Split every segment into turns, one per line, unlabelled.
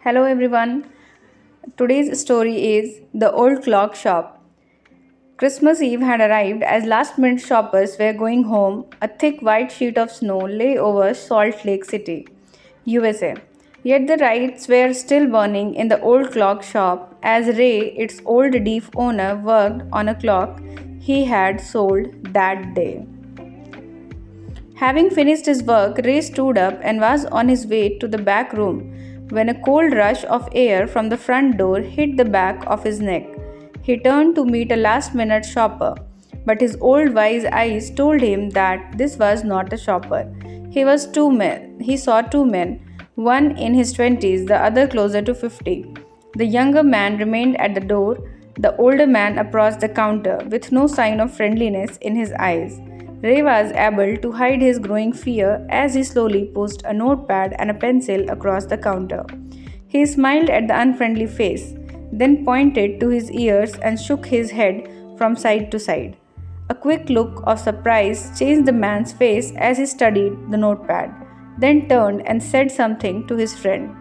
Hello everyone. Today's story is The Old Clock Shop. Christmas Eve had arrived as last minute shoppers were going home. A thick white sheet of snow lay over Salt Lake City, USA. Yet the lights were still burning in the old clock shop as Ray, its old deaf owner, worked on a clock he had sold that day. Having finished his work, Ray stood up and was on his way to the back room when a cold rush of air from the front door hit the back of his neck. He turned to meet a last minute shopper, but his old wise eyes told him that this was not a shopper. He saw two men, one in his 20s, the other closer to 50. The younger man remained at the door. The older man approached the counter with no sign of friendliness in his eyes. Ray was able to hide his growing fear as he slowly pushed a notepad and a pencil across the counter. He smiled at the unfriendly face, then pointed to his ears and shook his head from side to side. A quick look of surprise changed the man's face as he studied the notepad, then turned and said something to his friend.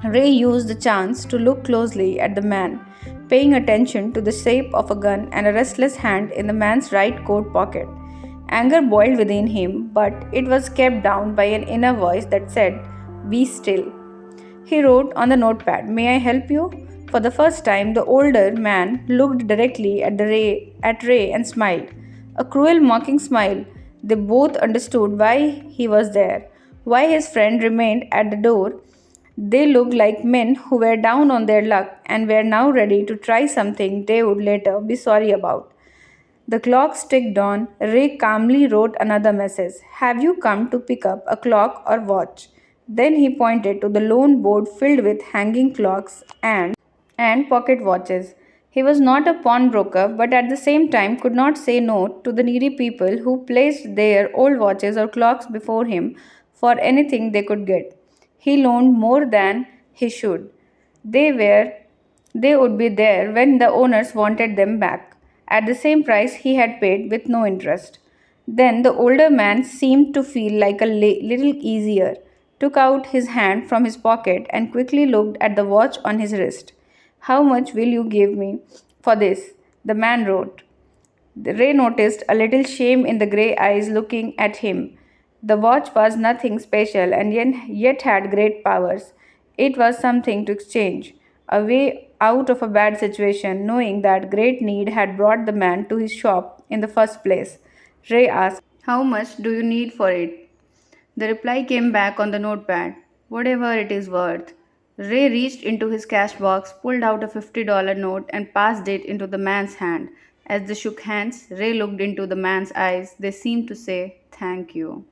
Ray used the chance to look closely at the man, paying attention to the shape of a gun and a restless hand in the man's right coat pocket. Anger boiled within him, but it was kept down by an inner voice that said, "Be still." He wrote on the notepad, "May I help you?" For the first time, the older man looked directly at Ray and smiled. A cruel, mocking smile. They both understood why he was there, why his friend remained at the door. They looked like men who were down on their luck and were now ready to try something they would later be sorry about. The clock ticked on. Ray calmly wrote another message. "Have you come to pick up a clock or watch?" Then he pointed to the lone board filled with hanging clocks and pocket watches. He was not a pawnbroker, but at the same time could not say no to the needy people who placed their old watches or clocks before him for anything they could get. He loaned more than he should. They were they would be there when the owners wanted them back, at the same price he had paid with no interest. Then the older man seemed to feel like a little easier, took out his hand from his pocket, and quickly looked at the watch on his wrist. "How much will you give me for this?" the man wrote. Ray noticed a little shame in the grey eyes looking at him. The watch was nothing special and yet had great powers. It was something to exchange, a way out of a bad situation, knowing that great need had brought the man to his shop in the first place. Ray asked, "How much do you need for it?" The reply came back on the notepad, "Whatever it is worth." Ray reached into his cash box, pulled out a $50 note, and passed it into the man's hand. As they shook hands, Ray looked into the man's eyes. They seemed to say, "Thank you."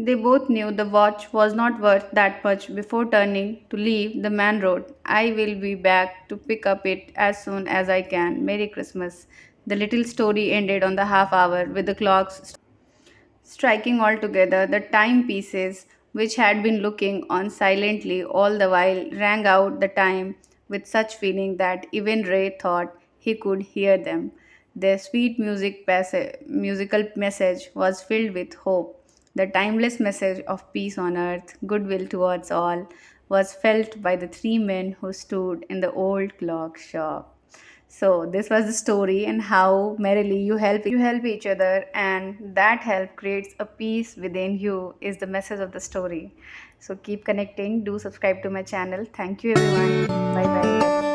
They both knew the watch was not worth that much. Before turning to leave, the man wrote, "I will be back to pick up it as soon as I can. Merry Christmas." The little story ended on the half hour with the clocks striking all together. The timepieces, which had been looking on silently all the while, rang out the time with such feeling that even Ray thought he could hear them. Their sweet musical message was filled with hope. The timeless message of peace on earth, goodwill towards all, was felt by the three men who stood in the old clock shop. So this was the story and how merrily you help each other, and that help creates a peace within you is the message of the story. So keep connecting. Do subscribe to my channel. Thank you everyone. Bye bye.